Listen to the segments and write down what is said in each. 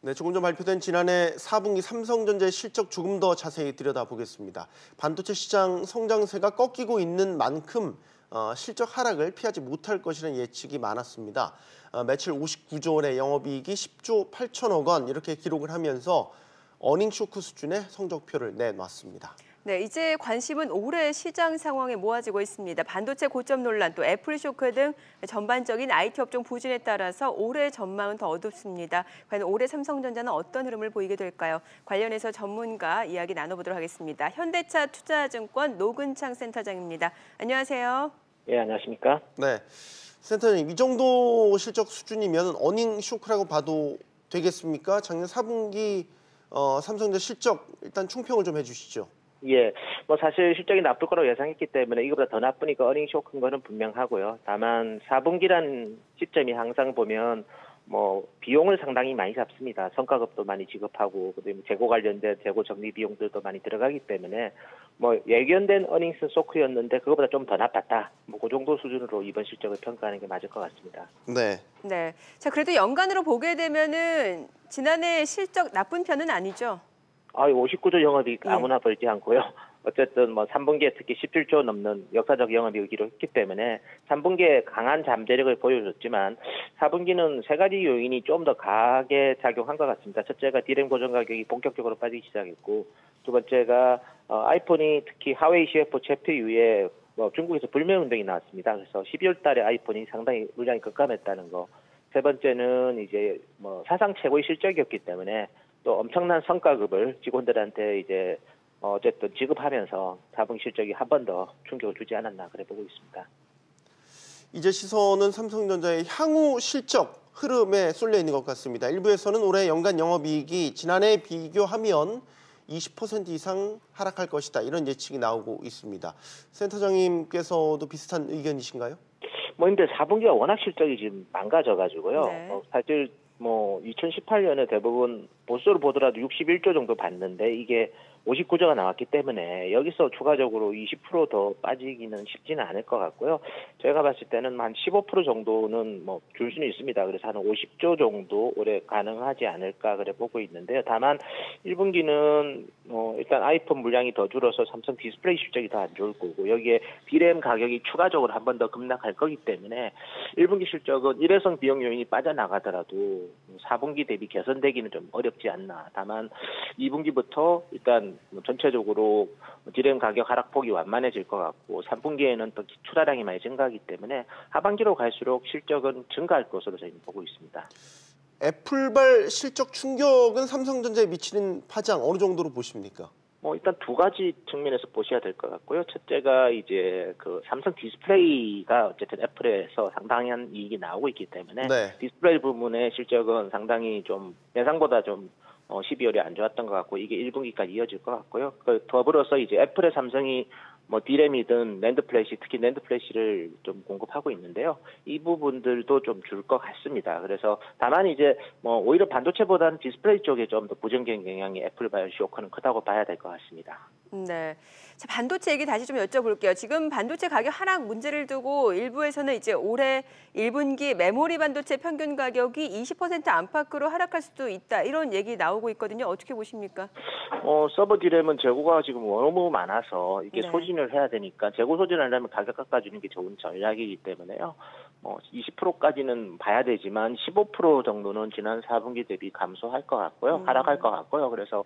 네, 조금 전 발표된 지난해 4분기 삼성전자의 실적 조금 더 자세히 들여다보겠습니다. 반도체 시장 성장세가 꺾이고 있는 만큼 실적 하락을 피하지 못할 것이라는 예측이 많았습니다. 매출 59조 원의 영업이익이 10조 8천억 원 이렇게 기록을 하면서 어닝 쇼크 수준의 성적표를 내놨습니다. 네, 이제 관심은 올해 시장 상황에 모아지고 있습니다. 반도체 고점 논란, 또 애플 쇼크 등 전반적인 IT 업종 부진에 따라서 올해 전망은 더 어둡습니다. 과연 올해 삼성전자는 어떤 흐름을 보이게 될까요? 관련해서 전문가 이야기 나눠보도록 하겠습니다. 현대차 투자증권 노근창 센터장입니다. 안녕하세요. 예, 안녕하십니까? 네, 센터장님, 이 정도 실적 수준이면 어닝 쇼크라고 봐도 되겠습니까? 작년 4분기 삼성전자 실적 일단 총평을 좀 해주시죠. 예, 뭐 사실 실적이 나쁠 거라고 예상했기 때문에 이거보다 더 나쁘니까 어닝 쇼크인 거는 분명하고요. 다만 4분기란 시점이 항상 보면 뭐 비용을 상당히 많이 잡습니다. 성과급도 많이 지급하고 그다음에 재고 관련된 재고 정리 비용들도 많이 들어가기 때문에 뭐 예견된 어닝스 쇼크였는데 그거보다 좀 더 나빴다. 뭐 그 정도 수준으로 이번 실적을 평가하는 게 맞을 것 같습니다. 네. 네. 자, 그래도 연간으로 보게 되면은 지난해 실적 나쁜 편은 아니죠? 59조 영업이익 아무나 벌지 않고요. 어쨌든 뭐 3분기에 특히 17조 넘는 역사적 영업이익을 기록했기 때문에 3분기에 강한 잠재력을 보여줬지만 4분기는 세 가지 요인이 좀 더 강하게 작용한 것 같습니다. 첫째가 디램 고정 가격이 본격적으로 빠지기 시작했고, 두 번째가 아이폰이 특히 하웨이 CF 체표 이후에 중국에서 불매 운동이 나왔습니다. 그래서 12월 달에 아이폰이 상당히 물량이 급감했다는 거. 세 번째는 이제 뭐 사상 최고의 실적이었기 때문에 또 엄청난 성과급을 직원들한테 이제 어쨌든 지급하면서 4분기 실적이 한 번 더 충격을 주지 않았나 그래 보고 있습니다. 이제 시선은 삼성전자의 향후 실적 흐름에 쏠려 있는 것 같습니다. 일부에서는 올해 연간 영업이익이 지난해에 비교하면 20% 이상 하락할 것이다. 이런 예측이 나오고 있습니다. 센터장님께서도 비슷한 의견이신가요? 뭐 근데 4분기가 워낙 실적이 지금 망가져가지고요. 네. 사실 뭐 2018년에 대부분 보수로 보더라도 61조 정도 봤는데 이게 59조가 나왔기 때문에 여기서 추가적으로 20% 더 빠지기는 쉽지는 않을 것 같고요. 제가 봤을 때는 한 15% 정도는 뭐 줄 수는 있습니다. 그래서 한 50조 정도 올해 가능하지 않을까 그래 보고 있는데요. 다만 1분기는 일단 아이폰 물량이 더 줄어서 삼성 디스플레이 실적이 더 안 좋을 거고 여기에 D램 가격이 추가적으로 한 번 더 급락할 거기 때문에 1분기 실적은 일회성 비용 요인이 빠져나가더라도 4분기 대비 개선되기는 좀 어렵지 않나. 다만 2분기부터 일단 전체적으로 D램 가격 하락폭이 완만해질 것 같고 3분기에는 또 출하량이 많이 증가하기 때문에 하반기로 갈수록 실적은 증가할 것으로 저희는 보고 있습니다. 애플발 실적 충격은 삼성전자에 미치는 파장 어느 정도로 보십니까? 일단 두 가지 측면에서 보셔야 될 것 같고요. 첫째가 이제 그 삼성 디스플레이가 어쨌든 애플에서 상당한 이익이 나오고 있기 때문에 네. 디스플레이 부문의 실적은 상당히 좀 예상보다 좀 12월이 안 좋았던 것 같고 이게 1분기까지 이어질 것 같고요. 더불어서 이제 애플의 삼성이 뭐 D램이든 낸드 플래시, 특히 낸드 플래시를 좀 공급하고 있는데요. 이 부분들도 좀 줄 것 같습니다. 그래서 다만 이제 뭐 오히려 반도체보다는 디스플레이 쪽에 좀 더 부정적인 영향이 애플발 쇼크는 크다고 봐야 될 것 같습니다. 네. 자, 반도체 얘기 다시 좀 여쭤볼게요. 지금 반도체 가격 하락 문제를 두고 일부에서는 이제 올해 1분기 메모리 반도체 평균 가격이 20% 안팎으로 하락할 수도 있다. 이런 얘기 나오고 있거든요. 어떻게 보십니까? 서버 D램은 재고가 지금 너무 많아서 이게 네. 소진을 해야 되니까 재고 소진하려면 가격 깎아주는 게 좋은 전략이기 때문에요. 20%까지는 봐야 되지만 15% 정도는 지난 4분기 대비 감소할 것 같고요. 하락할 것 같고요. 그래서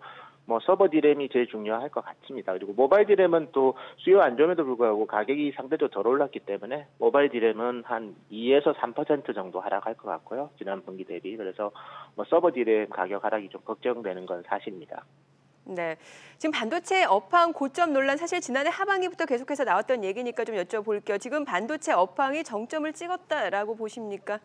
서버 D램이 제일 중요할 것 같습니다. 그리고 모바일 D램은 또 수요 안 좋음에도 불구하고 가격이 상대적으로 덜 올랐기 때문에 모바일 D램은 한 2에서 3% 정도 하락할 것 같고요. 지난 분기 대비. 그래서 서버 D램 가격 하락이 좀 걱정되는 건 사실입니다. 네, 지금 반도체 업황 고점 논란 사실 지난해 하반기부터 계속해서 나왔던 얘기니까 좀 여쭤볼게요. 지금 반도체 업황이 정점을 찍었다라고 보십니까?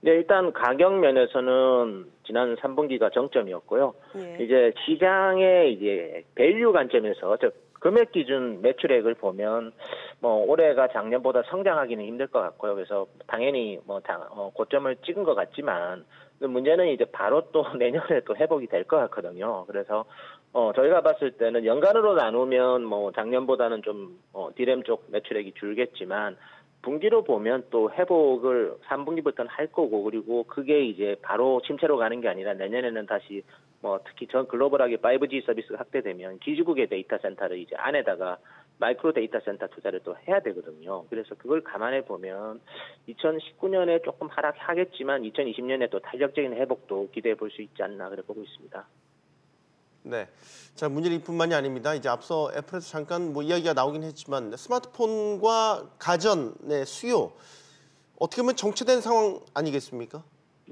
네, 일단 가격 면에서는 지난 3분기가 정점이었고요. 예. 이제 시장의 이제 밸류 관점에서 금액 기준 매출액을 보면 올해가 작년보다 성장하기는 힘들 것 같고요. 그래서 당연히 고점을 찍은 것 같지만 문제는 이제 바로 또 내년에 또 회복이 될 것 같거든요. 그래서 저희가 봤을 때는 연간으로 나누면 작년보다는 좀 D램 쪽 매출액이 줄겠지만 분기로 보면 또 회복을 3분기부터는 할 거고, 그리고 그게 이제 바로 침체로 가는 게 아니라 내년에는 다시 뭐 특히 전 글로벌하게 5G 서비스가 확대되면 기지국의 데이터 센터를 이제 안에다가 마이크로 데이터 센터 투자를 또 해야 되거든요. 그래서 그걸 감안해 보면 2019년에 조금 하락하겠지만 2020년에 또 탄력적인 회복도 기대해 볼 수 있지 않나 그래 보고 있습니다. 네, 자 문제는 이뿐만이 아닙니다. 이제 앞서 애플에서 잠깐 뭐 이야기가 나오긴 했지만 스마트폰과 가전의 수요 어떻게 보면 정체된 상황 아니겠습니까?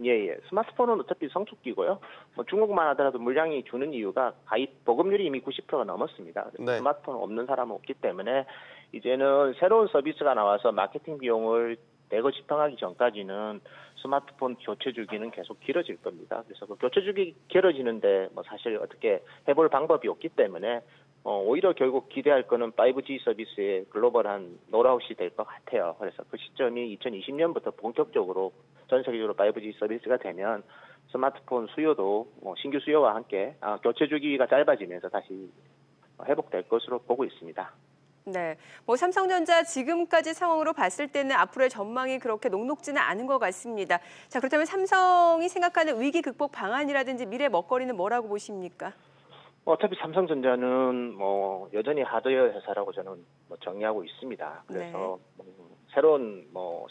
예. 스마트폰은 어차피 성숙기고요. 뭐 중국만 하더라도 물량이 주는 이유가 가입 보급률이 이미 90%가 넘었습니다. 네. 스마트폰 없는 사람은 없기 때문에 이제는 새로운 서비스가 나와서 마케팅 비용을 내고 집행하기 전까지는 스마트폰 교체 주기는 계속 길어질 겁니다. 그래서 그 교체 주기 길어지는데 뭐 사실 어떻게 해볼 방법이 없기 때문에 오히려 결국 기대할 거는 5G 서비스의 글로벌한 롤아웃이 될 것 같아요. 그래서 그 시점이 2020년부터 본격적으로 전 세계적으로 5G 서비스가 되면 스마트폰 수요도 신규 수요와 함께 교체 주기가 짧아지면서 다시 회복될 것으로 보고 있습니다. 네, 뭐 삼성전자 지금까지 상황으로 봤을 때는 앞으로의 전망이 그렇게 녹록지는 않은 것 같습니다. 자, 그렇다면 삼성이 생각하는 위기 극복 방안이라든지 미래 먹거리는 뭐라고 보십니까? 어차피 삼성전자는 여전히 하드웨어 회사라고 저는 정의하고 있습니다. 그래서 새로운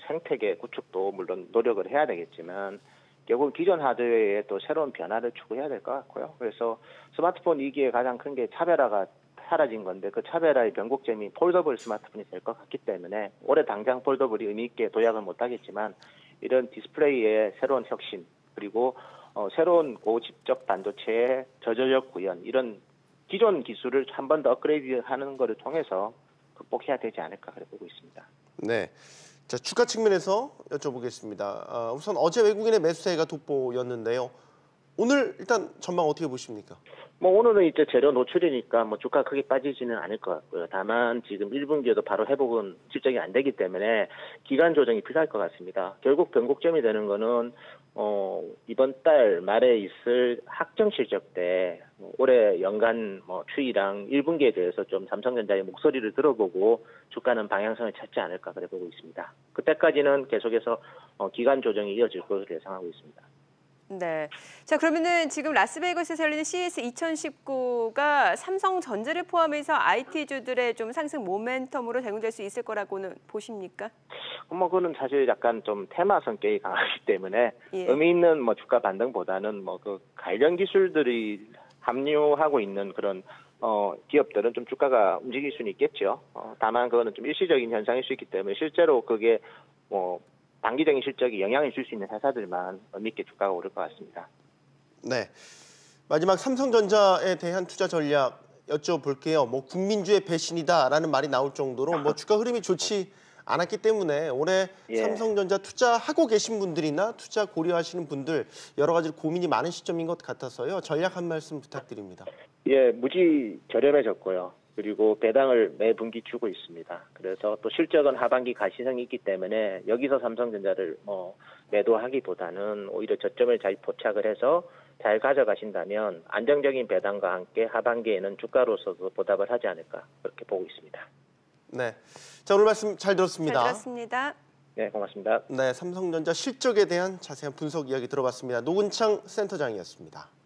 생태계 구축도 물론 노력을 해야 되겠지만 결국 기존 하드웨어에 또 새로운 변화를 추구해야 될 것 같고요. 그래서 스마트폰 위기의 가장 큰 게 차별화가 사라진 건데 그 차별화의 변곡점이 폴더블 스마트폰이 될 것 같기 때문에 올해 당장 폴더블이 의미 있게 도약을 못하겠지만 이런 디스플레이의 새로운 혁신 그리고 새로운 고집적 반도체의 저전력 구현 이런 기존 기술을 한 번 더 업그레이드하는 것을 통해서 극복해야 되지 않을까 그래 보고 있습니다. 네, 자 주가 측면에서 여쭤보겠습니다. 우선 어제 외국인의 매수세가 돋보였는데요. 오늘 일단 전망 어떻게 보십니까? 오늘은 이제 재료 노출이니까 주가 크게 빠지지는 않을 것 같고요. 다만 지금 1분기에도 바로 회복은 실적이 안 되기 때문에 기간 조정이 필요할 것 같습니다. 결국 변곡점이 되는 거는 이번 달 말에 있을 확정 실적 때 올해 연간 추이랑 1분기에 대해서 좀 삼성전자의 목소리를 들어보고 주가는 방향성을 찾지 않을까 그래 보고 있습니다. 그때까지는 계속해서 기간 조정이 이어질 것으로 예상하고 있습니다. 네. 자, 그러면은 지금 라스베이거스에서 열리는 CES 2019가 삼성전자를 포함해서 IT주들의 좀 상승 모멘텀으로 작용될 수 있을 거라고는 보십니까? 그거는 사실 약간 좀 테마 성격이 강하기 때문에 의미 있는 주가 반등보다는 그 관련 기술들이 합류하고 있는 그런 기업들은 좀 주가가 움직일 수는 있겠죠. 다만 그거는 좀 일시적인 현상일 수 있기 때문에 실제로 그게 단기적인 실적이 영향을 줄 수 있는 회사들만 의미 있게 주가가 오를 것 같습니다. 네, 마지막 삼성전자에 대한 투자 전략 여쭤볼게요. 국민주의 배신이다라는 말이 나올 정도로 주가 흐름이 좋지 않았기 때문에 올해 삼성전자 투자하고 계신 분들이나 투자 고려하시는 분들 여러 가지 고민이 많은 시점인 것 같아서요. 전략 한 말씀 부탁드립니다. 예, 무지 저렴해졌고요. 그리고 배당을 매 분기 주고 있습니다. 그래서 또 실적은 하반기 가시성이 있기 때문에 여기서 삼성전자를 매도하기보다는 오히려 저점을 잘 포착을 해서 잘 가져가신다면 안정적인 배당과 함께 하반기에는 주가로서도 보답을 하지 않을까 그렇게 보고 있습니다. 네, 자 오늘 말씀 잘 들었습니다. 잘 들었습니다. 네, 고맙습니다. 네, 삼성전자 실적에 대한 자세한 분석 이야기 들어봤습니다. 노근창 센터장이었습니다.